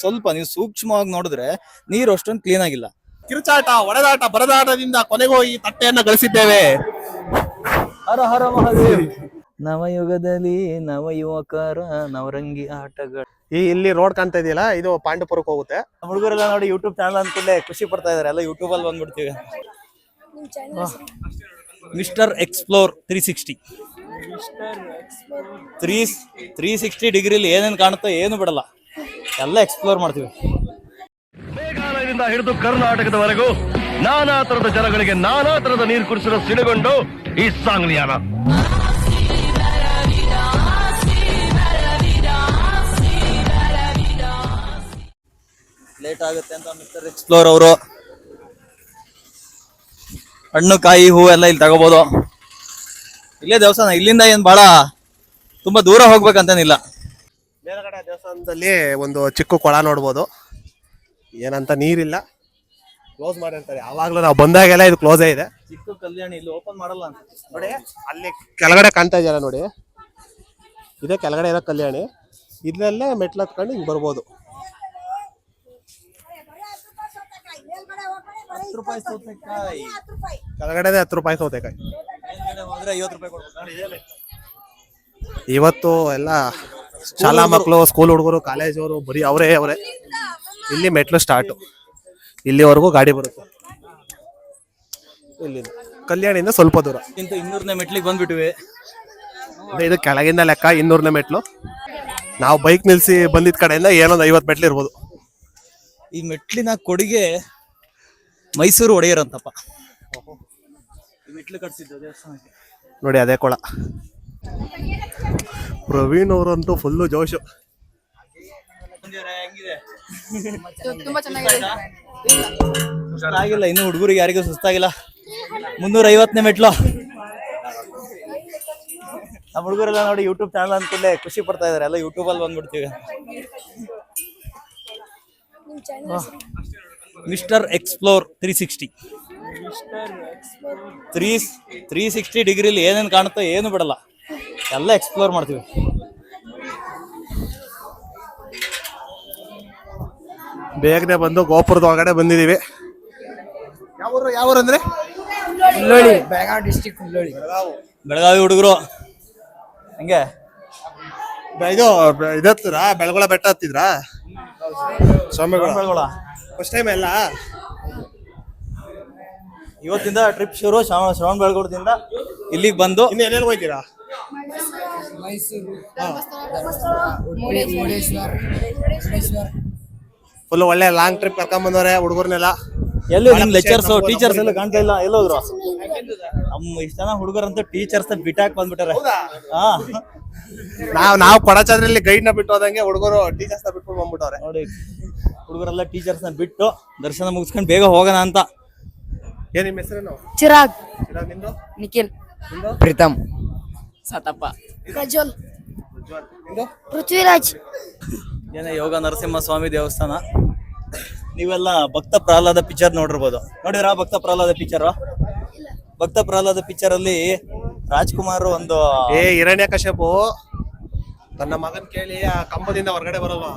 ಸ್ವಲ್ಪ ನೀವು ಸೂಕ್ಷ್ಮವಾಗಿ ನೋಡಿದ್ರೆ ನೀರು ಅಷ್ಟೊಂದು ಕ್ಲೀನ್ ಆಗಿಲ್ಲ. ಕಿರುಚಾಟ, ಒಡೆದಾಟ, ಬರದಾಟದಿಂದ ಕೊನೆಗೂ ಈ ತಟ್ಟೆಯನ್ನ ಗಳಿಸಿದ್ದೇವೆ. ಹರ ಹರ ಮಹಾದೇವ್. ನವಯುಗದಲ್ಲಿ ನವ ಯುವಕರ ನವರಂಗಿ ಆಟಗಳು. ಇಲ್ಲಿ ರೋಡ್ ಕಾಣ್ತಾ ಇದೆಯಲ್ಲ, ಇದು ಪಾಂಡವಪುರಕ್ಕೆ ಹೋಗುತ್ತೆ. ಹುಡುಗರೆಲ್ಲ ನೋಡಿ ಯೂಟ್ಯೂಬ್ ಚಾನಲ್ ಅಂದ್ಕೂಡಲೇ ಖುಷಿ ಪಡ್ತಾ ಇದಾರೆ. ಎಲ್ಲ ಯೂಟ್ಯೂಬ್ ಅಲ್ಲಿ ಬಂದ್ಬಿಡ್ತೀವಿ. Mister explore 360. 360 ಡಿಗ್ರಿಲಿ ಏನೇನು ಕಾಣುತ್ತೋ ಏನು ಬಿಡಲ್ಲ, ಎಲ್ಲ ಎಕ್ಸ್ಪ್ಲೋರ್ ಮಾಡ್ತೀವಿ. ಮೇಘಾಲಯದಿಂದ ಹಿಡಿದು ಕರ್ನಾಟಕದವರೆಗೂ ನಾನಾ ತರದ ಜನಗಳಿಗೆ ನಾನಾ ತರದ ನೀರು ಕುಡಿಸಲು ಸಿಡುಗೊಂಡು ಈ ಸಾಂಗ್ಲಿಯಾನ. ಲೇಟ್ ಆಗುತ್ತೆ ಅಂತ ಮಿಸ್ಟರ್ ಎಕ್ಸ್ಪ್ಲೋರ್ ಅವರು ಹಣ್ಣು ಕಾಯಿ ಹೂ ಎಲ್ಲ ಇಲ್ಲಿ ತಗೋಬಹುದು. ಇಲ್ಲೇ ದೇವಸ್ಥಾನ, ಇಲ್ಲಿಂದ ಏನ್ ಬಹಳ ತುಂಬಾ ದೂರ ಹೋಗ್ಬೇಕಂತೇನಿಲ್ಲ. ಮೇಲ್ಗಡೆ ದೇವಸ್ಥಾನದಲ್ಲಿ ಒಂದು ಚಿಕ್ಕ ಕೊಳ ನೋಡ್ಬೋದು. ಏನಂತ ನೀರಿಲ್ಲ, ಕ್ಲೋಸ್ ಮಾಡಿರ್ತಾರೆ. ಯಾವಾಗ್ಲೂ ನಾವು ಬಂದಾಗೆಲ್ಲ ಇದು ಕ್ಲೋಸೇ ಇದೆ. ಚಿಕ್ಕ ಕಲ್ಯಾಣಿ ಇಲ್ಲಿ ಓಪನ್ ಮಾಡಲ್ಲ ಅಂತ ನೋಡಿ. ಅಲ್ಲಿ ಕೆಳಗಡೆ ಕಾಣ್ತಾ ಇದೆಯಲ್ಲ ನೋಡಿ, ಇದೇ ಕೆಳಗಡೆ ಇರೋ ಕಲ್ಯಾಣಿ. ಇದ್ರಲ್ಲೇ ಮೆಟ್ಲು ಹತ್ಕೊಂಡು ಹಿಂಗ್ ಬರ್ಬೋದು. 10 ರೂಪಾಯಿ ಸೌತೆಕಾಯಿ ಕೆಳಗಡೆ 10 ರೂಪಾಯಿ ಸೌತೆಕಾಯಿ. ಹೋದ್ರೆ 50 ರೂಪಾಯಿ ಕೊಡ್ಬೇಕು. ಇವತ್ತು ಎಲ್ಲ ಶಾಲಾ ಮಕ್ಕಳು, ಸ್ಕೂಲ್ ಹುಡುಗರು, ಕಾಲೇಜ್ ಅವರು ಬರೀ ಅವರೇ. ಇಲ್ಲಿ ಮೆಟ್ಲು ಸ್ಟಾರ್ಟ್, ಇಲ್ಲಿವರೆಗೂ ಗಾಡಿ ಬರುತ್ತೆ. ಇಲ್ಲಿ ಕಲ್ಯಾಣಿಯಿಂದ ಸ್ವಲ್ಪ ದೂರ ಇಂತ 200ನೇ ಮೆಟ್ಲಿಗೆ ಬಂದ್ಬಿಟ್ಟಿವಿ. ಇದು ಕೆಳಗಿಂದ ಲೆಕ್ಕ 200ನೇ ಮೆಟ್ಲು. ನಾವು ಬೈಕ್ ನಿಲ್ಸಿ ಬಂದಿದ್ ಕಡೆಯಿಂದ ಏನೊಂದು 50 ಮೆಟ್ಲು ಇರ್ಬೋದು. ಈ ಮೆಟ್ಲಿನ ಕೊಡುಗೆ ಮೈಸೂರು ಒಡೆಯರಂತಪ್ಪ. ಮೆಟ್ಲು ಕಟ್ಸಿದ್ದು ದೇವಸ್ಥಾನಕ್ಕೆ. ನೋಡಿ ಅದೇ ಕೊಳ. ಪ್ರವೀಣ್ ಅವರಂತೂ ಫುಲ್ಲು ಜೋಶು. ಸುಸ್ತಾಗಿಲ್ಲ ಇನ್ನು, ಹುಡುಗರಿಗೆ ಯಾರಿಗೂ ಸುಸ್ತಾಗಿಲ್ಲ. 350ನೇ ಮೆಟ್ಲು. ನಮ್ಮ ಹುಡುಗರೆಲ್ಲ ನೋಡಿ ಯೂಟ್ಯೂಬ್ ಚಾನಲ್ ಅಂದ್ಕೂಡಲೇ ಖುಷಿ ಪಡ್ತಾ ಇದಾರೆ. ಎಲ್ಲ ಯೂಟ್ಯೂಬ್ ಅಲ್ಲಿ ಬಂದ್ಬಿಡ್ತೀವಿ. Mister explore 360. 360 ಡಿಗ್ರಿಲಿ ಏನೇನು ಕಾಣುತ್ತೋ ಏನು ಬಿಡಲ್ಲ, ಎಲ್ಲ ಎಕ್ಸ್ಪ್ಲೋರ್ ಮಾಡ್ತೀವಿ. ಬೇಗನೆ ಬಂದು ಗೋಪುರದ ಒಳಗಡೆ ಬಂದಿದೀವಿ. ಯಾವ ಅಂದ್ರೆ ಹುಲ್ಲೋಳಿ, ಬೆಳಗಾವಿ ಡಿಸ್ಟ್ರಿಕ್ಟ್ ಹುಲ್ಲೋಳಿ. ಬೆಳಗಾವಿ ಹುಡುಗರು ಹಂಗೆ ಇದತ್ತಿದ್ರಾ? ಬೆಳಗೊಳ ಬೆಟ್ಟ ಹತ್ತಿದ್ರಾ? ಬೆಳಗೊಳ ಫಸ್ಟ್ ಟೈಮ್ ಎಲ್ಲ. ಇವತ್ತಿಂದ ಟ್ರಿಪ್ ಶುರು. ಶ್ರವಣ ಬೆಳಗೊಳದಿಂದ ಇಲ್ಲಿಗೆ ಬಂದು ಇನ್ನು ಎಲ್ಲೆಲ್ಲಿ ಹೋಗ್ತೀರಾ? ಮೈಸೂರು, ಮುರುಡೇಶ್ವರ. ಫುಲ್ ಒಳ್ಳೆ ಲಾಂಗ್ ಟ್ರಿಪ್ ಕರ್ಕೊಂಡ್ ಬಂದವ್ರೆ ಹುಡುಗರ್ನೆಲ್ಲ. ಎಲ್ಲಿ ನಿಮ್ ಲೆಕ್ಚರ್ಸ್ ಟೀಚರ್ಸ್ ಎಲ್ಲ ಕಾಣ್ತಾ ಇಲ್ಲ, ಎಲ್ಲೋದ್ರು? ನಮ್ಮ ಇಷ್ಟ ಜನ ಹುಡುಗರಂತೂ ಟೀಚರ್ಸ್ ಬಿಟ್ಟಾಕ್ ಬಂದ್ಬಿಟ್ಟಾರೆ. ನಾವು ಕೊಡಚಾದ್ರಲ್ಲಿ ಗೈಡ್ ನ ಬಿಟ್ಟು ಹೋದಂಗೆ ಹುಡುಗರು ಟೀಚರ್ಸ್ ನ ಬಿಟ್ಕೊಂಡು ಬಂದ್ಬಿಟ್ಟವ್ರೆ ನೋಡಿ. ಹುಡುಗರೆಲ್ಲ ಟೀಚರ್ಸ್ ನ ಬಿಟ್ಟು ದರ್ಶನ ಮುಗಿಸ್ಕೊಂಡು ಬೇಗ ಹೋಗೋಣ ಅಂತ. ಏನ್ ನಿಮ್ಮ ಹೆಸರೇನು? ಚಿರಾಗ್. ನಿಂದು? ನಿಖಿಲ್. ಪ್ರೀತಮ್. ಸತಪ್ಪ. ಪ್ರಜ್ವಲ್. ಪೃಥ್ವಿರಾಜ್. ಏನ ಯೋಗ ನರಸಿಂಹ ಸ್ವಾಮಿ ದೇವಸ್ಥಾನ. ನೀವೆಲ್ಲ ಭಕ್ತ ಪ್ರಹ್ಲಾದ ಪಿಕ್ಚರ್ ನೋಡಿರ್ಬೋದು. ನೋಡಿರಾ ಭಕ್ತ ಪ್ರಹ್ಲಾದ ಪಿಕ್ಚರ್? ಭಕ್ತ ಪ್ರಹ್ಲಾದ ಪಿಕ್ಚರ್ ಅಲ್ಲಿ ರಾಜ್ಕುಮಾರ್ ಒಂದು ಹಿರಣ್ಯಕಶ್ಯಪು ತನ್ನ ಮಗನ್ ಕೇಳಿ ಆ ಕಂಬದಿಂದ ಹೊರಗಡೆ ಬರಲ್ವಾ,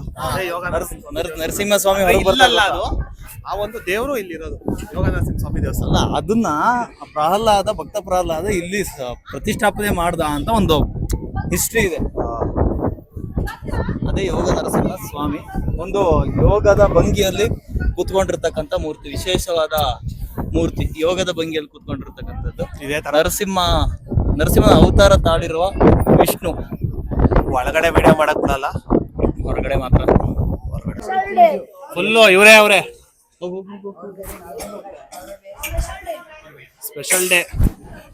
ಯೋಗ ನರಸಿಂಹ ಸ್ವಾಮಿ ಅದು ಆ ಒಂದು ದೇವರು ಇಲ್ಲಿ ಇರೋದು ಯೋಗ ನರಸಿಂಹ ಸ್ವಾಮಿ ದೇವಸ್ಥಾನ. ಅದನ್ನ ಪ್ರಹ್ಲಾದ, ಭಕ್ತ ಪ್ರಹ್ಲಾದ ಇಲ್ಲಿ ಪ್ರತಿಷ್ಠಾಪನೆ ಮಾಡ್ದ ಅಂತ ಒಂದು ಹಿಸ್ಟ್ರಿ ಇದೆ. ಅದೇ ಯೋಗ ನರಸಿಂಹ ಸ್ವಾಮಿ. ಒಂದು ಯೋಗದ ಭಂಗಿಯಲ್ಲಿ ಕೂತ್ಕೊಂಡಿರ್ತಕ್ಕಂಥ ಮೂರ್ತಿ, ವಿಶೇಷವಾದ ಮೂರ್ತಿ. ಯೋಗದ ಭಂಗಿಯಲ್ಲಿ ಕೂತ್ಕೊಂಡಿರ್ತಕ್ಕಂಥದ್ದು ಇದೇ ತರ. ನರಸಿಂಹನ ಅವತಾರ ತಾಳಿರುವ ವಿಷ್ಣು. ಒಳಗಡೆ ವಿಡಿಯೋ ಮಾಡಕ್ ಬಿಡಲ್ಲ, ಹೊರಗಡೆ ಮಾತ್ರ. ಫುಲ್ಲು ಇವರೇ ಅವರೇ. ಸ್ಪೆಷಲ್ ಡೇ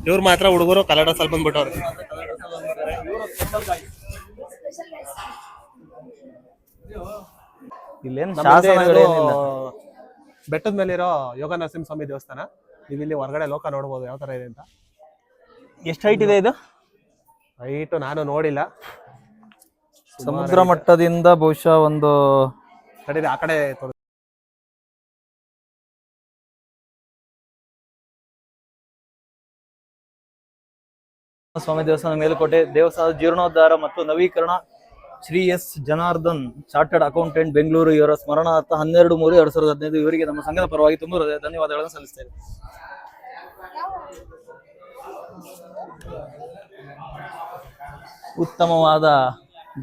ಇವ್ರು ಮಾತ್ರ. ಹುಡುಗರು ಕನ್ನಡ ಸ್ವಲ್ಪ ಬಂದ್ಬಿಟ್ಟವ್ರೆ. ಬೆಟ್ಟದ ಮೇಲಿರೋ ಯೋಗ ನರಸಿಂಹ ಸ್ವಾಮಿ ದೇವಸ್ಥಾನ. ನೀವು ಇಲ್ಲಿ ಹೊರಗಡೆ ಲೋಕ ನೋಡ್ಬೋದು ಯಾವ ತರ ಇದೆ ಅಂತ. ಎಷ್ಟು ಹೈಟ್ ಇದೆ ಇದು? ಹೈಟ್ ನಾನು ನೋಡಿಲ್ಲ. ಸಮುದ್ರ ಮಟ್ಟದಿಂದ ಬಹುಶಃ ಒಂದು ಆ ಕಡೆ ಸ್ವಾಮಿ ದೇವಸ್ಥಾನ ಮೇಲುಕೋಟೆ. ದೇವಸ್ಥಾನದ ಜೀರ್ಣೋದ್ಧಾರ ಮತ್ತು ನವೀಕರಣ Shri S Janardhan chartered accountant Bengaluru ಇವರ ಸ್ಮರಣಾರ್ಥ 12/3/2015 ಇವರಿಗೆ ನಮ್ಮ ಸಂಘದ ಪರವಾಗಿ ತುಂಬ ಧನ್ಯವಾದಗಳನ್ನು ಸಲ್ಲಿಸ್ತೇವೆ. ಉತ್ತಮವಾದ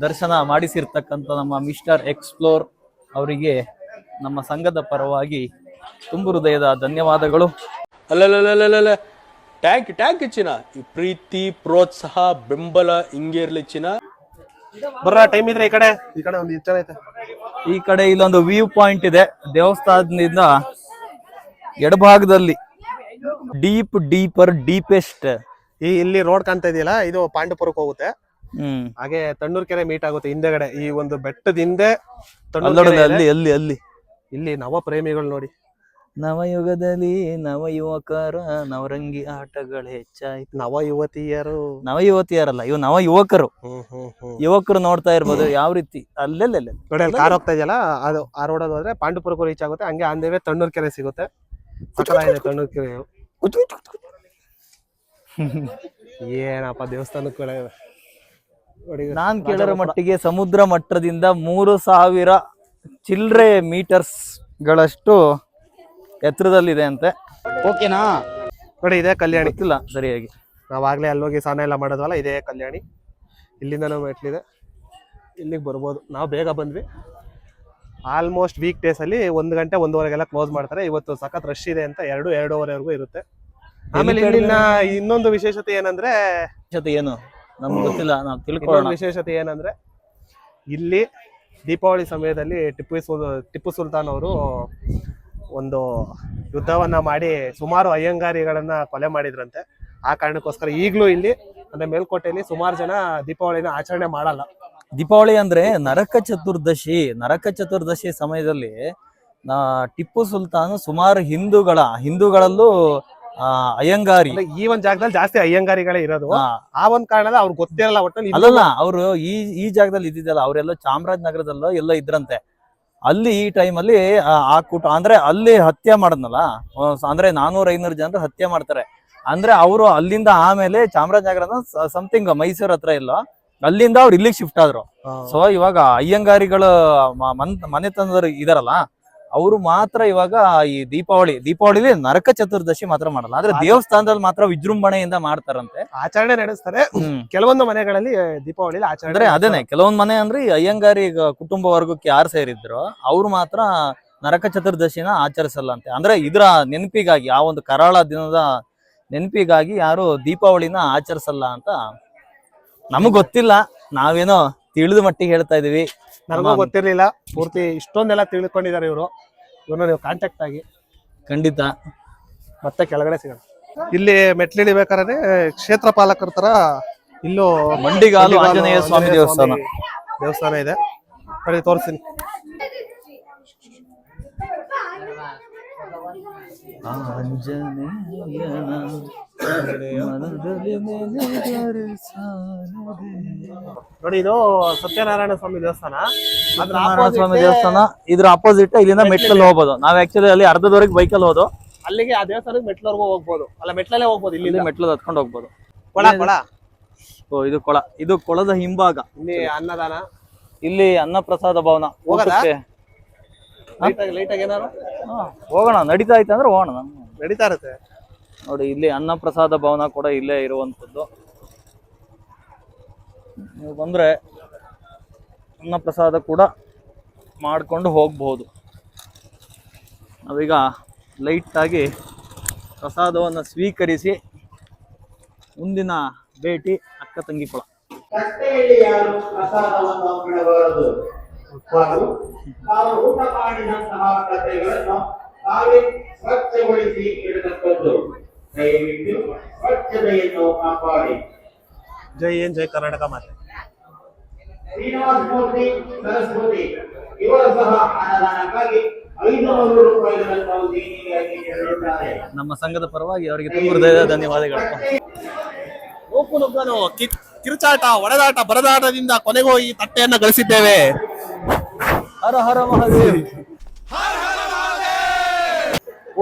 ದರ್ಶನ ಮಾಡಿಸಿರ್ತಕ್ಕಂಥ ನಮ್ಮ ಮಿಸ್ಟರ್ ಎಕ್ಸ್ಪ್ಲೋರ್ ಅವರಿಗೆ ನಮ್ಮ ಸಂಘದ ಪರವಾಗಿ ತುಂಬು ಹೃದಯದ ಧನ್ಯವಾದಗಳು. ಅಲ್ಲಲ್ಲಲ್ಲಲ್ಲ ಟ್ಯಾಂಕ್ ಚಿನ್ನ ಈ ಪ್ರೀತಿ ಪ್ರೋತ್ಸಾಹ ಬೆಂಬಲ ಹಿಂಗೆ ಇರ್ಲಿ ಚಿನ್ನ. ಬರ್ರ ಟೈಮ್ ಇದ್ರೆ ಈ ಕಡೆ ಒಂದು ಚೆನ್ನಾಗೈತೆ. ಈ ಕಡೆ ಇಲ್ಲೊಂದು ವ್ಯೂ ಪಾಯಿಂಟ್ ಇದೆ ದೇವಸ್ಥಾನದಿಂದ ಎಡಭಾಗದಲ್ಲಿ ಡೀಪೆಸ್ಟ್. ಇಲ್ಲಿ ರೋಡ್ ಕಾಣ್ತಾ ಇದೆಯಲ್ಲ, ಇದು ಪಾಂಡವಪುರಕ್ಕೆ ಹೋಗುತ್ತೆ. ಹಾಗೆ ತಣ್ಣೂರ್ ಕೆರೆ ಮೀಟ್ ಆಗುತ್ತೆ ಹಿಂದೆಗಡೆ, ಈ ಒಂದು ಬೆಟ್ಟದ ಹಿಂದೆ ಅಲ್ಲಿ ಇಲ್ಲಿ ನವ ಪ್ರೇಮಿಗಳು ನೋಡಿ. ನವಯುಗದಲ್ಲಿ ನವ ಯುವಕರ ನವರಂಗಿ ಆಟಗಳು ಹೆಚ್ಚಾಯ್ತು. ನವ ಯುವತಿಯರಲ್ಲ, ಇವು ನವ ಯುವಕರು. ಯುವಕರು ನೋಡ್ತಾ ಇರ್ಬೋದು ಯಾವ ರೀತಿ ಅಲ್ಲೆಲ್ಲ ನೋಡಿ ಅಲ್ಲಿ ಕಾರ್ ಹೋಗ್ತಾ ಇದೆಯಲ್ಲ, ಅದು ಆ ರೋಡ್ ಹೋದ್ರೆ ಪಾಂಡವಪುರಕ್ಕೂ ರೀಚ್ ಆಗುತ್ತೆ. ಹಂಗೆ ಅಂದೇವೆ ತಣ್ಣೂರ್ ಕೆರೆ ಸಿಗುತ್ತೆ. ಸಕಲಾಗಿದೆ ತಣ್ಣೂರ್ ಕೆರೆ. ಏನಪ್ಪ ದೇವಸ್ಥಾನಕ್ಕೆ ನಾನ್ ಕೇಳರ ಮಟ್ಟಿಗೆ ಸಮುದ್ರ ಮಟ್ಟದಿಂದ 3000 ಚಿಲ್ಲರೆ ಮೀಟರ್ಸ್ ಗಳಷ್ಟು ಎತ್ತರದಲ್ಲಿದೆ ಅಂತೆ. ಓಕೆನಾ? ನೋಡಿ ಇದೇ ಕಲ್ಯಾಣಿ. ಇಲ್ಲ ಸರಿಯಾಗಿ ನಾವಾಗ್ಲೇ ಅಲ್ಲೋಗಿ ಸ್ನಾನ ಎಲ್ಲ ಮಾಡೋದಲ್ಲ, ಇದೇ ಕಲ್ಯಾಣಿ. ಇಲ್ಲಿಂದ ನಾವು ಮೆಟ್ಲಿದೆ, ಇಲ್ಲಿಗೆ ಬರ್ಬೋದು. ನಾವು ಬೇಗ ಬಂದ್ವಿ. ಆಲ್ಮೋಸ್ಟ್ ವೀಕ್ ಡೇಸ್ ಅಲ್ಲಿ 1 ಗಂಟೆ 1:15 ಕ್ಲೋಸ್ ಮಾಡ್ತಾರೆ. ಇವತ್ತು ಸಖತ್ ರಶ್ ಇದೆ ಅಂತ 2-2:30ವರೆಗೂ ಇರುತ್ತೆ. ಆಮೇಲೆ ಇಲ್ಲಿನ ಇನ್ನೊಂದು ವಿಶೇಷತೆ ಏನಂದ್ರೆ, ಏನು ನಮ್ಗೆ ಗೊತ್ತಿಲ್ಲ, ನಾವು ತಿಳ್ಕೊಳ್ಳೋಣ. ವಿಶೇಷತೆ ಏನಂದ್ರೆ, ಇಲ್ಲಿ ದೀಪಾವಳಿ ಸಮಯದಲ್ಲಿ ಟಿಪ್ಪು ಸುಲ್ತಾನ್ ಅವರು ಒಂದು ಯುದ್ಧವನ್ನ ಮಾಡಿ ಸುಮಾರು ಅಯ್ಯಂಗಾರಿಗಳನ್ನ ಕೊಲೆ ಮಾಡಿದ್ರಂತೆ. ಆ ಕಾರಣಕ್ಕೋಸ್ಕರ ಈಗಲೂ ಇಲ್ಲಿ ಅಂದ್ರೆ ಮೇಲ್ಕೋಟೆಯಲ್ಲಿ ಸುಮಾರು ಜನ ದೀಪಾವಳಿನ ಆಚರಣೆ ಮಾಡಲ್ಲ. ದೀಪಾವಳಿ ಅಂದ್ರೆ ನರಕ ಚತುರ್ದಶಿ ಸಮಯದಲ್ಲಿ ಟಿಪ್ಪು ಸುಲ್ತಾನ್ ಸುಮಾರು ಹಿಂದೂಗಳಲ್ಲೂ ಅಯ್ಯಂಗಾರಿ, ಈ ಒಂದ್ ಜಾಗದಲ್ಲಿ ಜಾಸ್ತಿ ಅಯ್ಯಂಗಾರಿಗಳೇ ಇರೋದು. ಆ ಒಂದ್ ಕಾರಣದ ಅವ್ರಿಗೆ ಗೊತ್ತಿರಲ್ಲ ಒಟ್ಟಲ್ಲಿ. ಅಲ್ಲಲ್ಲ, ಅವರು ಈ ಜಾಗದಲ್ಲಿ ಇದ್ದಿದ್ದಲ್ಲ, ಅವರೆಲ್ಲ ಚಾಮರಾಜನಗರದಲ್ಲೋ ಎಲ್ಲ ಇದ್ರಂತೆ. ಅಲ್ಲಿ ಈ ಟೈಮಲ್ಲಿ ಅಂದ್ರೆ ಅಲ್ಲಿ ಹತ್ಯೆ ಮಾಡದ್ನಲ್ಲ, ಅಂದ್ರೆ 400-500 ಜನರು ಹತ್ಯೆ ಮಾಡ್ತಾರೆ. ಅಂದ್ರೆ ಅವರು ಅಲ್ಲಿಂದ ಆಮೇಲೆ ಚಾಮರಾಜನಗರದ ಸಮಥಿಂಗ್ ಮೈಸೂರ್ ಹತ್ರ ಇಲ್ಲ, ಅಲ್ಲಿಂದ ಅವ್ರು ಇಲ್ಲಿಗೆ ಶಿಫ್ಟ್ ಆದ್ರು. ಸೊ ಇವಾಗ ಅಯ್ಯಂಗಾರಿಗಳು ಮನೆತನದವರು ಇದಾರಲ್ಲ, ಅವರು ಮಾತ್ರ ಇವಾಗ ಈ ದೀಪಾವಳಿಲಿ ನರಕ ಚತುರ್ದಶಿ ಮಾತ್ರ ಮಾಡಲ್ಲ, ಆದ್ರೆ ದೇವಸ್ಥಾನದಲ್ಲಿ ಮಾತ್ರ ವಿಜೃಂಭಣೆಯಿಂದ ಮಾಡ್ತಾರಂತೆ, ಆಚರಣೆ ನಡೆಸ್ತಾರೆ. ಕೆಲವೊಂದು ಮನೆಗಳಲ್ಲಿ ದೀಪಾವಳಿ ಆಚರಣೆ ಅಂದ್ರೆ ಅದೇನೆ, ಕೆಲವೊಂದ್ ಮನೆ ಅಂದ್ರೆ ಈ ಅಯ್ಯಂಗಾರಿ ಕುಟುಂಬ ವರ್ಗಕ್ಕೆ ಯಾರು ಸೇರಿದ್ರು ಅವ್ರು ಮಾತ್ರ ನರಕ ಚತುರ್ದಶಿನ ಆಚರಿಸಲ್ಲ ಅಂತೆ. ಅಂದ್ರೆ ಇದ್ರ ನೆನಪಿಗಾಗಿ, ಆ ಒಂದು ಕರಾಳ ದಿನದ ನೆನಪಿಗಾಗಿ ಯಾರು ದೀಪಾವಳಿನ ಆಚರಿಸಲ್ಲ ಅಂತ. ನಮಗ್ ಗೊತ್ತಿಲ್ಲ, ನಾವೇನೋ ತಿಳಿದ ಮಟ್ಟಿಗೆ ಹೇಳ್ತಾ ಇದೀವಿ. ನನಗೂ ಗೊತ್ತಿರ್ಲಿಲ್ಲ ಪೂರ್ತಿ ಇಷ್ಟೊಂದೆಲ್ಲ ತಿಳ್ಕೊಂಡಿದ್ದಾರೆ ಇವ್ರನ್ನ ನೀವು ಕಾಂಟ್ಯಾಕ್ಟ್ ಆಗಿ. ಖಂಡಿತ ಮತ್ತೆ ಕೆಳಗಡೆ ಸಿಗೋಣ. ಇಲ್ಲಿ ಮೆಟ್ಲಿಡಿಬೇಕಾದ್ರೆ ಕ್ಷೇತ್ರ ಪಾಲಕರ ತರ ಇಲ್ಲೂ ಮಂಡಿಗಾಲು ಆಂಜನೇಯ ಸ್ವಾಮಿ ದೇವಸ್ಥಾನ ಇದೆ. ನೋಡಿ ತೋರಿಸ್ತೀನಿ. ನೋಡಿ ಇದು ಸತ್ಯನಾರಾಯಣ ಸ್ವಾಮಿ ದೇವಸ್ಥಾನ. ಸ್ವಾಮಿ ದೇವಸ್ಥಾನ ಇದ್ರ ಅಪೋಸಿಟ್. ಇಲ್ಲಿಂದ ಮೆಟ್ಲಲ್ಲಿ ಹೋಗ್ಬೋದು. ನಾವ್ ಆಕ್ಚುಲಿ ಅಲ್ಲಿ ಅರ್ಧದವರೆಗೆ ಬೈಕಲ್ಲಿ ಹೋದು, ಅಲ್ಲಿಗೆ ಆ ದೇವಸ್ಥಾನಕ್ಕೆ ಮೆಟ್ಲವರೆಗೂ ಹೋಗ್ಬೋದು. ಅಲ್ಲ ಮೆಟ್ಲಲ್ಲೇ ಹೋಗ್ಬೋದು. ಇಲ್ಲಿ ಮೆಟ್ಲು ಹತ್ಕೊಂಡು ಹೋಗ್ಬೋದು. ಕೊಳ ಇದು ಕೊಳ, ಇದು ಕೊಳದ ಹಿಂಭಾಗ. ಇಲ್ಲಿ ಅನ್ನದಾನ, ಇಲ್ಲಿ ಅನ್ನ ಪ್ರಸಾದ ಭವನ. ಹೋಗೋಣ, ನಡೀತಾ ಐತೆ ಅಂದ್ರೆ ಹೋಗೋಣ. ನಡೀತಾ ಇರುತ್ತೆ ನೋಡಿ. ಇಲ್ಲಿ ಅನ್ನ ಪ್ರಸಾದ ಭವನ ಕೂಡ ಇಲ್ಲೇ ಇರುವಂತದ್ದು. ನೀವು ಬಂದ್ರೆ ಅನ್ನ ಪ್ರಸಾದ ಕೂಡ ಮಾಡ್ಕೊಂಡು ಹೋಗ್ಬಹುದು. ನಾವೀಗ ಲೈಟ್ ಆಗಿ ಪ್ರಸಾದವನ್ನು ಸ್ವೀಕರಿಸಿ ಮುಂದಿನ ಭೇಟಿ ಅಕ್ಕ ತಂಗಿ ಕೊಳ. ಕಟ್ಟೆಯಲ್ಲಿ ಯಾರು ಪ್ರಸಾದವನ್ನು ಬಿಡಬಾರದು ಹಾಗೂ ತಾವು ಊಟ ಮಾಡಿದಂತಹ ಕಟ್ಟೆಗಳನ್ನು ತಾವೇ ಸ್ವಚ್ಛಗೊಳಿಸಿ ಇಡತಕ್ಕದ್ದು. ದಯವಿಟ್ಟು ಸ್ವಚ್ಛತೆಯನ್ನು ಕಾಪಾಡಿ. ಜೈ ಕರ್ನಾಟಕ ಮಾತೆ. ಶ್ರೀನಿವಾಸ ಮೂರ್ತಿ ಸರಸ್ವತಿ ಇವರು ಸಹ ಅನ್ನದಾನಕ್ಕಾಗಿ 500 ರೂಪಾಯಿಗಳನ್ನು ದೇಣಿಗೆಯಾಗಿ ನೀಡಿದ್ದಾರೆ. ನಮ್ಮ ಸಂಘದ ಪರವಾಗಿ ಅವರಿಗೆ ತುಂಬ ಹೃದಯದ ಧನ್ಯವಾದಗಳು. ಕಿರುಚಾಟ, ಒಡೆದಾಟ, ಬರದಾಟದಿಂದ ಕೊನೆಗೂ ಈ ತಟ್ಟೆಯನ್ನು ಗಳಿಸಿದ್ದೇವೆ. ಹರ ಹರ ಮಹಾದೇವ್.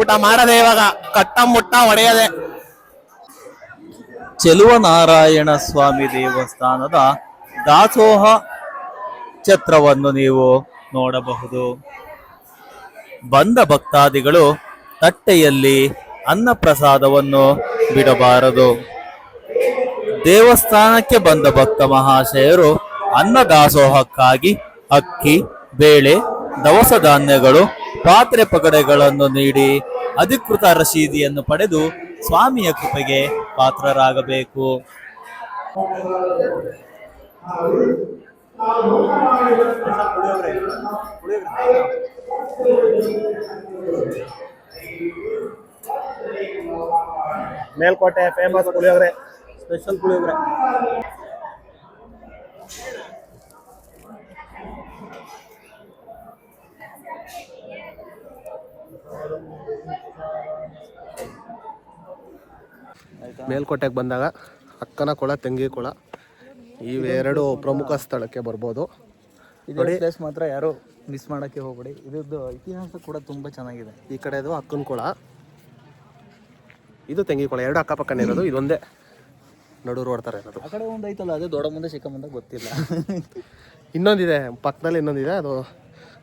ಊಟ ಮಾಡದೆ ಇವಾಗ ಕಟ್ಟ ಮುಟ್ಟ ಒಡೆಯದೆ. ಚೆಲುವನಾರಾಯಣ ಸ್ವಾಮಿ ದೇವಸ್ಥಾನದ ದಾಸೋಹ ನಕ್ಷತ್ರವನ್ನು ನೀವು ನೋಡಬಹುದು. ಬಂದ ಭಕ್ತಾದಿಗಳು ತಟ್ಟೆಯಲ್ಲಿ ಅನ್ನ ಪ್ರಸಾದವನ್ನು ಬಿಡಬಾರದು. ದೇವಸ್ಥಾನಕ್ಕೆ ಬಂದ ಭಕ್ತ ಮಹಾಶಯರು ಅನ್ನದಾಸೋಹಕ್ಕಾಗಿ ಅಕ್ಕಿ, ಬೇಳೆ, ದವಸ ಧಾನ್ಯಗಳು, ಪಾತ್ರೆ ಪಗಡೆಗಳನ್ನು ನೀಡಿ ಅಧಿಕೃತ ರಸೀದಿಯನ್ನು ಪಡೆದು ಸ್ವಾಮಿಯ ಕೃಪೆಗೆ ಪಾತ್ರರಾಗಬೇಕು. Melkote famous puliyogare, special puliyogare. ಮೇಲ್ಕೋಟೆಗೆ ಬಂದಾಗ ಅಕ್ಕನ ಕೊಳ, ತೆಂಗಿ ಕೊಳ ಇವೆರಡು ಪ್ರಮುಖ ಸ್ಥಳಕ್ಕೆ ಬರ್ಬೋದು. ಇದೇ ಪ್ಲೇಸ್ ಮಾತ್ರ ಯಾರು ಮಿಸ್ ಮಾಡಕ್ಕೆ ಹೋಗ್ಬೇಡಿ. ಇದ್ರದ್ದು ಇತಿಹಾಸ ಕೂಡ ತುಂಬಾ ಚೆನ್ನಾಗಿದೆ. ಈ ಕಡೆದು ಅಕ್ಕನ ಕೊಳ, ಇದು ತೆಂಗಿ ಕೊಳ, ಎರಡು ಅಕ್ಕಪಕ್ಕನೇ ಇರೋದು. ಇದೊಂದೇ ನಡು ರೋಡ್ ಥರ ಇರೋದು. ಆ ಕಡೆ ಒಂದು ಐತಲ್ಲ, ಅದೇ ದೊಡ್ಡ ಮುಂದೆ ಚಿಕ್ಕ ಮುಂದೆ ಗೊತ್ತಿಲ್ಲ. ಇನ್ನೊಂದಿದೆ ಪಕ್ಕದಲ್ಲಿ, ಇನ್ನೊಂದಿದೆ. ಅದು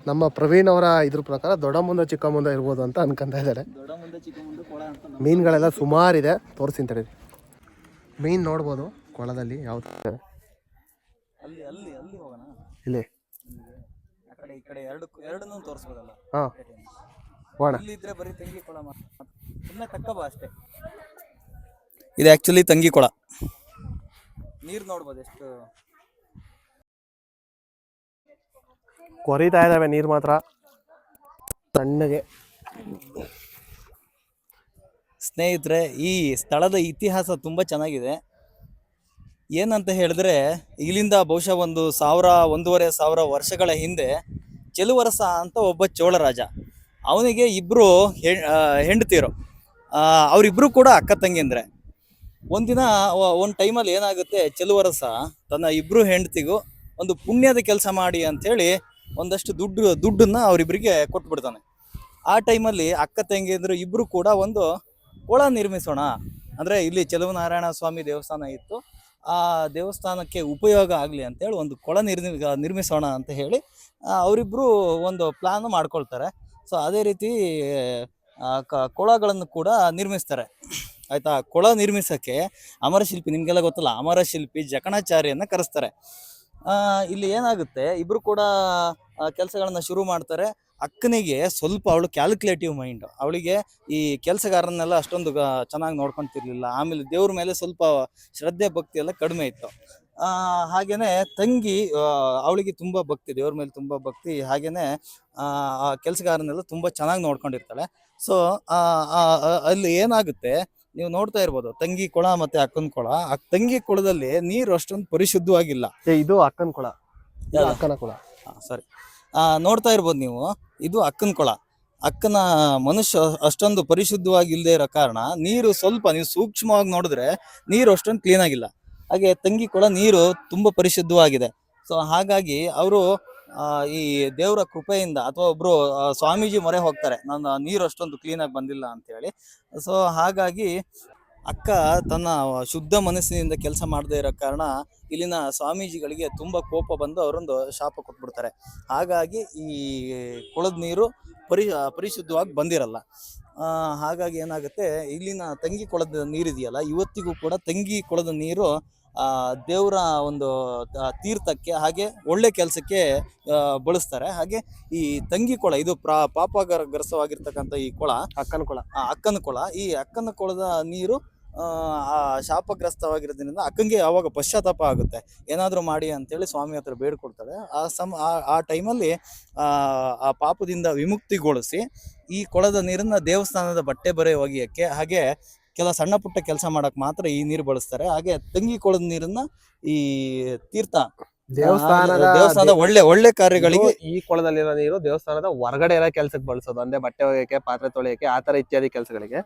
ನಮ್ಮ ಪ್ರವೀಣ್ ಅವರ ಇದ್ರ ಪ್ರಕಾರ ದೊಡ್ಡ ಮುಂದೆ ಚಿಕ್ಕ ಮುಂದೆ ಇರ್ಬೋದು ಅಂತ ಅನ್ಕೊಂತ ಇದ್ದಾರೆ. ದೊಡ್ಡ ಮುಂದೆ ಚಿಕ್ಕ ಮುಂದೆ ಕೊಳ ಅಂತ ಮೀನುಗಳೆಲ್ಲ ಸುಮಾರಿದೆ, ತೋರಿಸ್ತೀನಿ. ಮೀನು ನೋಡ್ಬೋದು ಕೊಳದಲ್ಲಿ ಯಾವ ಥರ. ಅಲ್ಲಿ ಅಲ್ಲಿ ಅಲ್ಲಿ ಹೋಗೋಣ. ಇಲ್ಲಿ ಆ ಕಡೆ ಈ ಕಡೆ ಎರಡನ್ನೂ ತೋರಿಸ್ಬೋದಲ್ಲ. ಹಾಂ ಹೋಗೋಣ. ಇಲ್ಲಿ ಇದ್ರೆ ಬರೀ ತಂಗಿ ಕೊಳ ಮಾತ್ರ, ಸುಮ್ಮನೆ ತಕ್ಕಬ ಅಷ್ಟೇ. ಇದು ಆಕ್ಚುಲಿ ತಂಗಿ ಕೊಳ. ನೀರು ನೋಡ್ಬೋದು ಎಷ್ಟು ಕೊರಿತಾ ಇದ್ದಾವೆ ನೀರು ಮಾತ್ರ ತಣ್ಣಗೆ. ಸ್ನೇಹಿತರೆ, ಈ ಸ್ಥಳದ ಇತಿಹಾಸ ತುಂಬ ಚೆನ್ನಾಗಿದೆ. ಏನಂತ ಹೇಳಿದ್ರೆ, ಇಲ್ಲಿಂದ ಬಹುಶಃ 1,000-1,500 ವರ್ಷಗಳ ಹಿಂದೆ ಚೆಲುವರಸ ಅಂತ ಒಬ್ಬ ಚೋಳ ರಾಜ, ಅವನಿಗೆ ಇಬ್ಬರು ಹೆಂಡತಿಯರು. ಅವರಿಬ್ಬರು ಕೂಡ ಅಕ್ಕ ತಂಗಿಂದ್ರೆ. ಒಂದಿನ ಒಂದು ಟೈಮಲ್ಲಿ ಏನಾಗುತ್ತೆ, ಚೆಲುವರಸ ತನ್ನ ಇಬ್ಬರು ಹೆಂಡತಿಗೂ ಒಂದು ಪುಣ್ಯದ ಕೆಲಸ ಮಾಡಿ ಅಂಥೇಳಿ ಒಂದಷ್ಟು ದುಡ್ಡನ್ನ ಅವರಿಬ್ಬರಿಗೆ ಕೊಟ್ಬಿಡ್ತಾನೆ. ಆ ಟೈಮಲ್ಲಿ ಅಕ್ಕ ತಂಗಿಯಂದ್ರು ಇಬ್ಬರು ಕೂಡ ಒಂದು ಕೊಳ ನಿರ್ಮಿಸೋಣ, ಅಂದರೆ ಇಲ್ಲಿ ಚೆಲುವನಾರಾಯಣ ಸ್ವಾಮಿ ದೇವಸ್ಥಾನ ಇತ್ತು, ಆ ದೇವಸ್ಥಾನಕ್ಕೆ ಉಪಯೋಗ ಆಗಲಿ ಅಂತೇಳಿ ಒಂದು ಕೊಳ ನಿರ್ಮಿಸೋಣ ಅಂತ ಹೇಳಿ ಅವರಿಬ್ಬರು ಒಂದು ಪ್ಲಾನ್ ಮಾಡ್ಕೊಳ್ತಾರೆ. ಸೊ ಅದೇ ರೀತಿ ಕೊಳಗಳನ್ನು ಕೂಡ ನಿರ್ಮಿಸ್ತಾರೆ. ಆಯಿತಾ. ಕೊಳ ನಿರ್ಮಿಸೋಕ್ಕೆ ಅಮರಶಿಲ್ಪಿ, ನಿಮಗೆಲ್ಲ ಗೊತ್ತಲ್ಲ, ಅಮರಶಿಲ್ಪಿ ಜಕಣಾಚಾರ್ಯನ ಕರೆಸ್ತಾರೆ. ಇಲ್ಲಿ ಏನಾಗುತ್ತೆ, ಇಬ್ಬರು ಕೂಡ ಕೆಲಸಗಳನ್ನ ಶುರು ಮಾಡ್ತಾರೆ. ಅಕ್ಕನಿಗೆ ಸ್ವಲ್ಪ ಅವಳು ಕ್ಯಾಲ್ಕುಲೇಟಿವ್ ಮೈಂಡ್, ಅವಳಿಗೆ ಈ ಕೆಲಸಗಾರನ್ನೆಲ್ಲ ಅಷ್ಟೊಂದು ಚೆನ್ನಾಗಿ ನೋಡ್ಕೊತಿರ್ಲಿಲ್ಲ. ಆಮೇಲೆ ದೇವ್ರ ಮೇಲೆ ಸ್ವಲ್ಪ ಶ್ರದ್ಧೆ ಭಕ್ತಿ ಎಲ್ಲ ಕಡಿಮೆ ಇತ್ತು. ಹಾಗೇನೆ ತಂಗಿ, ಅವಳಿಗೆ ತುಂಬ ಭಕ್ತಿ, ದೇವ್ರ ಮೇಲೆ ತುಂಬ ಭಕ್ತಿ. ಹಾಗೇನೆ ಆ ಕೆಲಸಗಾರನ್ನೆಲ್ಲ ತುಂಬ ಚೆನ್ನಾಗಿ ನೋಡ್ಕೊಂಡಿರ್ತಾಳೆ. ಸೊ ಅಲ್ಲಿ ಏನಾಗುತ್ತೆ, ನೀವು ನೋಡ್ತಾ ಇರ್ಬೋದು, ತಂಗಿ ಕೊಳ ಮತ್ತೆ ಅಕ್ಕನ ಕೊಳ. ಆ ತಂಗಿ ಕೊಳದಲ್ಲಿ ನೀರು ಅಷ್ಟೊಂದು ಪರಿಶುದ್ಧವಾಗಿಲ್ಲ. ಇದು ಅಕ್ಕನ ಕೊಳ, ಅಕ್ಕನ ಕೊಳ. ಸರಿ, ನೋಡ್ತಾ ಇರ್ಬೋದು ನೀವು, ಇದು ಅಕ್ಕನ ಕೊಳ. ಅಕ್ಕನ ಮನುಷ್ಯ ಅಷ್ಟೊಂದು ಪರಿಶುದ್ಧವಾಗಿ ಇಲ್ಲದೆ ಇರೋ ಕಾರಣ ನೀರು ಸ್ವಲ್ಪ, ನೀವು ಸೂಕ್ಷ್ಮವಾಗಿ ನೋಡಿದ್ರೆ ನೀರು ಅಷ್ಟೊಂದು ಕ್ಲೀನ್ ಆಗಿಲ್ಲ. ಹಾಗೆ ತಂಗಿ ಕೊಳ ನೀರು ತುಂಬ ಪರಿಶುದ್ಧವಾಗಿದೆ. ಸೊ ಹಾಗಾಗಿ ಅವರು ಈ ದೇವರ ಕೃಪೆಯಿಂದ ಅಥವಾ ಒಬ್ರು ಸ್ವಾಮೀಜಿ ಮೊರೆ ಹೋಗ್ತಾರೆ, ನನ್ನ ನೀರು ಅಷ್ಟೊಂದು ಕ್ಲೀನಾಗಿ ಬಂದಿಲ್ಲ ಅಂತ ಹೇಳಿ. ಸೊ ಹಾಗಾಗಿ ಅಕ್ಕ ತನ್ನ ಶುದ್ಧ ಮನಸ್ಸಿನಿಂದ ಕೆಲಸ ಮಾಡದೇ ಇರೋ ಕಾರಣ ಇಲ್ಲಿನ ಸ್ವಾಮೀಜಿಗಳಿಗೆ ತುಂಬ ಕೋಪ ಬಂದು ಅವರೊಂದು ಶಾಪ ಕೊಟ್ಬಿಡ್ತಾರೆ. ಹಾಗಾಗಿ ಈ ಕೊಳದ ನೀರು ಪರಿಶುದ್ಧವಾಗಿ ಬಂದಿರಲ್ಲ. ಹಾಗಾಗಿ ಏನಾಗುತ್ತೆ, ಇಲ್ಲಿನ ತಂಗಿ ಕೊಳದ ನೀರಿದೆಯಲ್ಲ, ಇವತ್ತಿಗೂ ಕೂಡ ತಂಗಿ ಕೊಳದ ನೀರು ದೇವರ ಒಂದು ತೀರ್ಥಕ್ಕೆ ಹಾಗೆ ಒಳ್ಳೆ ಕೆಲಸಕ್ಕೆ ಬಳಸ್ತಾರೆ. ಹಾಗೆ ಈ ತಂಗಿ ಕೊಳ ಇದು ಪಾಪಗ್ರಸ್ತವಾಗಿರ್ತಕ್ಕಂಥ ಈ ಕೊಳ ಅಕ್ಕನ ಕೊಳ, ಅಕ್ಕನ ಕೊಳ. ಈ ಅಕ್ಕನ ಕೊಳದ ನೀರು ಶಾಪಗ್ರಸ್ತವಾಗಿರೋದ್ರಿಂದ ಅಕ್ಕಂಗೆ ಯಾವಾಗ ಪಶ್ಚಾತ್ತಾಪ ಆಗುತ್ತೆ, ಏನಾದರೂ ಮಾಡಿ ಅಂತೇಳಿ ಸ್ವಾಮಿ ಹತ್ರ ಬೇಡ್ಕೊಡ್ತಾಳೆ. ಆ ಟೈಮಲ್ಲಿ ಆ ಪಾಪದಿಂದ ವಿಮುಕ್ತಿಗೊಳಿಸಿ ಈ ಕೊಳದ ನೀರನ್ನ ದೇವಸ್ಥಾನದ ಬಟ್ಟೆ ಬರೆ ಒಗೆಯಕ್ಕೆ ಹಾಗೆ ಕೆಲ ಸಣ್ಣ ಪುಟ್ಟ ಕೆಲಸ ಮಾಡಕ್ ಮಾತ್ರ ಈ ನೀರು ಬಳಸ್ತಾರೆ. ಹಾಗೆ ತಂಗಿ ಕೊಳದ ನೀರನ್ನ ಈ ತೀರ್ಥ ದೇವಸ್ಥಾನದ ಒಳ್ಳೆ ಕಾರ್ಯಗಳಿಗೆ, ಈ ಕೊಳದಲ್ಲಿರೋ ನೀರು ದೇವಸ್ಥಾನದ ಹೊರಗಡೆ ಇರೋ ಕೆಲ್ಸಕ್ಕೆ ಬಳಸೋದು, ಅಂದ್ರೆ ಬಟ್ಟೆ ಒಗೆಯಕ್ಕೆ, ಪಾತ್ರೆ ತೊಳೆಯಕ್ಕೆ, ಆತರ ಇತ್ಯಾದಿ ಕೆಲಸಗಳಿಗೆ.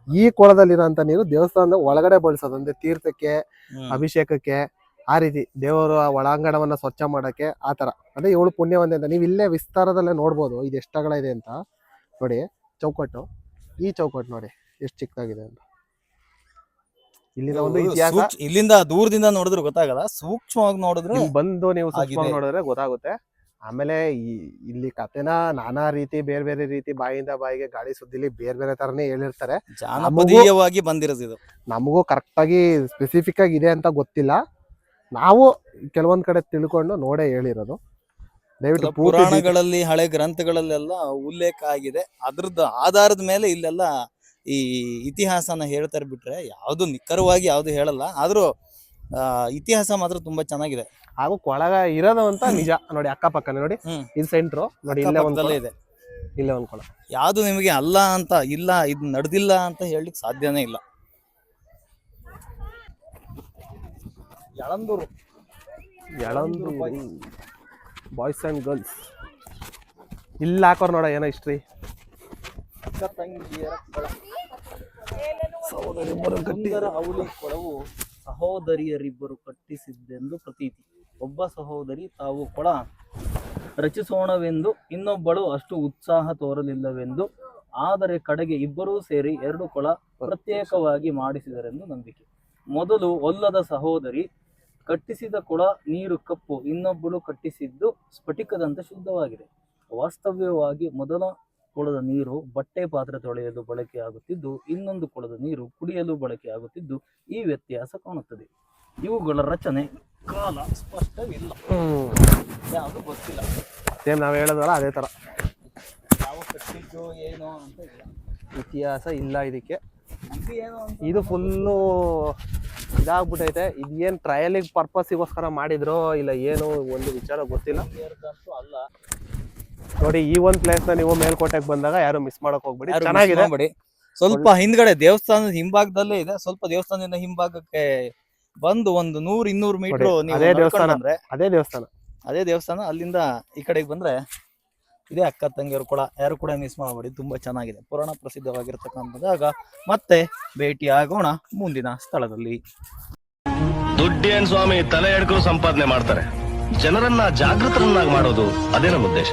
ಈ ಕೊಳದಲ್ಲಿರೋಂಥ ನೀರು ದೇವಸ್ಥಾನದ ಒಳಗಡೆ ಬಳಸೋದು, ಅಂದ್ರೆ ತೀರ್ಥಕ್ಕೆ, ಅಭಿಷೇಕಕ್ಕೆ, ಆ ರೀತಿ ದೇವರ ಒಳಾಂಗಣವನ್ನ ಸ್ವಚ್ಛ ಮಾಡಕ್ಕೆ, ಆತರ. ಅದೇ ಇವಳು ಪುಣ್ಯವಂತೆ ಅಂತ ನೀವು ಇಲ್ಲೇ ವಿಸ್ತಾರದಲ್ಲೇ ನೋಡ್ಬೋದು. ಇದು ಎಷ್ಟು ಅಗಲ ಇದೆ ಅಂತ ನೋಡಿ. ಚೌಕಟ್ಟು, ಈ ಚೌಕಟ್ಟು ನೋಡಿ ಎಷ್ಟು ಚಿಕ್ಕದಾಗಿದೆ ಅಂತ. ಇಲ್ಲಿನ ಒಂದು ಇತಿಹಾಸ ಇಲ್ಲಿಂದ ದೂರದಿಂದ ನೋಡಿದ್ರೆ ಗೊತ್ತಾಗಲ್ಲ, ಸೂಕ್ಷ್ಮವಾಗಿ ನೋಡಿದ್ರೆ ಬಂದು ನೀವು ಸೂಕ್ಷ್ಮವಾಗಿ ನೋಡಿದ್ರೆ ಗೊತ್ತಾಗುತ್ತೆ. ಆಮೇಲೆ ಇಲ್ಲಿ ಕಥೆನ ನಾನಾ ರೀತಿ ಬೇರೆ ಬೇರೆ ರೀತಿ ಬಾಯಿಂದ ಬಾಯಿಗೆ ಗಾಳಿ ಸುದ್ದಿಲಿ ಬೇರೆ ಬೇರೆ ತರನೇ ಹೇಳಿರ್ತಾರೆ. ಜಾನಪದೀಯವಾಗಿ ಬಂದಿರೋದು ಇದು. ನಮಗೂ ಕರೆಕ್ಟಾಗಿ ಸ್ಪೆಸಿಫಿಕ್ ಆಗಿ ಇದೆ ಅಂತ ಗೊತ್ತಿಲ್ಲ. ನಾವು ಕೆಲವೊಂದ್ ಕಡೆ ತಿಳ್ಕೊಂಡು ನೋಡೇ ಹೇಳಿರೋದು. ದಯವಿಟ್ಟು ಪುರಾಣಗಳಲ್ಲಿ ಹಳೆ ಗ್ರಂಥಗಳಲ್ಲೆಲ್ಲ ಉಲ್ಲೇಖ ಆಗಿದೆ. ಅದ್ರದ್ದು ಆಧಾರದ ಮೇಲೆ ಇಲ್ಲೆಲ್ಲ ಈ ಇತಿಹಾಸನ ಹೇಳ್ತಾರೆ ಬಿಟ್ರೆ ಯಾವ್ದು ನಿಖರವಾಗಿ ಯಾವ್ದು ಹೇಳಲ್ಲ. ಆದ್ರೂ ಇತಿಹಾಸ ಮಾತ್ರ ತುಂಬಾ ಚೆನ್ನಾಗಿದೆ. ಹಾಗೂ ಕೊಳಗ ಇರೋದು ಅಂತ ನಿಜ. ನೋಡಿ ಅಕ್ಕಪಕ್ಕನೆ ನೋಡಿ, ಇದು ಸೆಂಟ್ರು ನೋಡಿ, ಇಲ್ಲೇ ಒಂದ್ ಕೊಳ, ಇದೆ, ಇಲ್ಲೇ ಒಂದ್ ಕೊಳ. ಯಾವ್ದು ನಿಮಗೆ ಅಲ್ಲ ಅಂತ ಇಲ್ಲ, ಇದು ನಡೆದಿಲ್ಲ ಅಂತ ಹೇಳಲಿಕ್ಕೆ ಸಾಧ್ಯನೇ ಇಲ್ಲ. ಯಳಂದೂರು ಬಾಯ್ಸ್ ಅಂಡ್ ಗರ್ಲ್ಸ್ ಇಲ್ಲಿ ಹಾಕೋರ್ ನೋಡ ಏನೋ ಹಿಸ್ಟ್ರಿ. ಸುಂದರ ಅವಳಿ ಕೊಳವು ಸಹೋದರಿಯರಿಬ್ಬರು ಕಟ್ಟಿಸಿದ್ದೆಂದು ಪ್ರತೀತಿ. ಒಬ್ಬ ಸಹೋದರಿ ತಾವು ಕೊಳ ರಚಿಸೋಣವೆಂದು, ಇನ್ನೊಬ್ಬಳು ಅಷ್ಟು ಉತ್ಸಾಹ ತೋರಲಿಲ್ಲವೆಂದು, ಆದರೆ ಕಡೆಗೆ ಇಬ್ಬರೂ ಸೇರಿ 2 ಕೊಳ ಪ್ರತ್ಯೇಕವಾಗಿ ಮಾಡಿಸಿದರೆಂದು ನಂಬಿಕೆ. ಮೊದಲು ಒಲ್ಲದ ಸಹೋದರಿ ಕಟ್ಟಿಸಿದ ಕೊಳ ನೀರು ಕಪ್ಪು, ಇನ್ನೊಬ್ಬಳು ಕಟ್ಟಿಸಿದ್ದು ಸ್ಫಟಿಕದಂತೆ ಶುದ್ಧವಾಗಿದೆ. ವಾಸ್ತವ್ಯವಾಗಿ ಮೊದಲ ಕೊಳದ ನೀರು ಬಟ್ಟೆ ಪಾತ್ರೆ ತೊಳೆಯಲು ಬಳಕೆಯಾಗುತ್ತಿದ್ದು, ಇನ್ನೊಂದು ಕೊಳದ ನೀರು ಕುಡಿಯಲು ಬಳಕೆಯಾಗುತ್ತಿದ್ದು, ಈ ವ್ಯತ್ಯಾಸ ಕಾಣುತ್ತದೆ. ಇವುಗಳ ರಚನೆ ಕಾಲ ಸ್ಪಷ್ಟವಿಲ್ಲ, ಯಾವುದು ಗೊತ್ತಿಲ್ಲ. ಸೇಮ್ ನಾವು ಹೇಳೋದಲ್ಲ ಅದೇ ತರ, ಯಾವ ಕಟ್ಟಿದ್ದು ಏನೋ ಅಂತ ಇಲ್ಲ, ಇತಿಹಾಸ ಇಲ್ಲ ಇದಕ್ಕೆ. ಇದು ಏನೋ ಅಂತ ಇದು ಫುಲ್ಲು ಇದಾಗ್ಬಿಟ್ಟೈತೆ. ಇದೇನ್ ಟ್ರಯಲಿಗೆ ಪರ್ಪಸ್ಗೋಸ್ಕರ ಮಾಡಿದ್ರು ಇಲ್ಲ ಏನು ಒಂದು ವಿಚಾರ ಗೊತ್ತಿಲ್ಲ. ಅಂತೂ ಅಲ್ಲ. ನೋಡಿ ಈ ಒಂದು ಪ್ಲೇಸ್ ನ ನೀವು ಮೇಲ್ಕೋಟೆಗೆ ಬಂದಾಗ ಯಾರು ಮಿಸ್ ಮಾಡಕ್ ಹೋಗ್ಬೇಡಿ, ಚೆನ್ನಾಗಿದೆ. ಸ್ವಲ್ಪ ಹಿಂದ್ಗಡೆ ದೇವಸ್ಥಾನದ ಹಿಂಭಾಗದಲ್ಲೇ ಇದೆ. ಸ್ವಲ್ಪ ದೇವಸ್ಥಾನದಿಂದ ಹಿಂಭಾಗಕ್ಕೆ ಬಂದು ಒಂದು 100-200 ಮೀಟರ್ ಅದೇ ದೇವಸ್ಥಾನ. ಅಲ್ಲಿಂದ ಈ ಕಡೆಗೆ ಬಂದ್ರೆ ಇದೇ ಅಕ್ಕ ತಂಗಿಯರು ಕೊಳ. ಯಾರು ಕೂಡ ಮಿಸ್ ಮಾಡಬೇಡಿ, ತುಂಬಾ ಚೆನ್ನಾಗಿದೆ, ಪುರಾಣ ಪ್ರಸಿದ್ಧವಾಗಿರ್ತಕ್ಕಂಥದ್ದಾಗ. ಮತ್ತೆ ಭೇಟಿ ಆಗೋಣ ಮುಂದಿನ ಸ್ಥಳದಲ್ಲಿ. ದುಡ್ಡೇನ್ ಸ್ವಾಮಿ ತಲೆ ಎಡ್ಕರು ಸಂಪಾದನೆ ಮಾಡ್ತಾರೆ, ಜನರನ್ನ ಜಾಗೃತರನ್ನಾಗಿ ಮಾಡೋದು ಅದೇ ನಮ್ಮ ಉದ್ದೇಶ.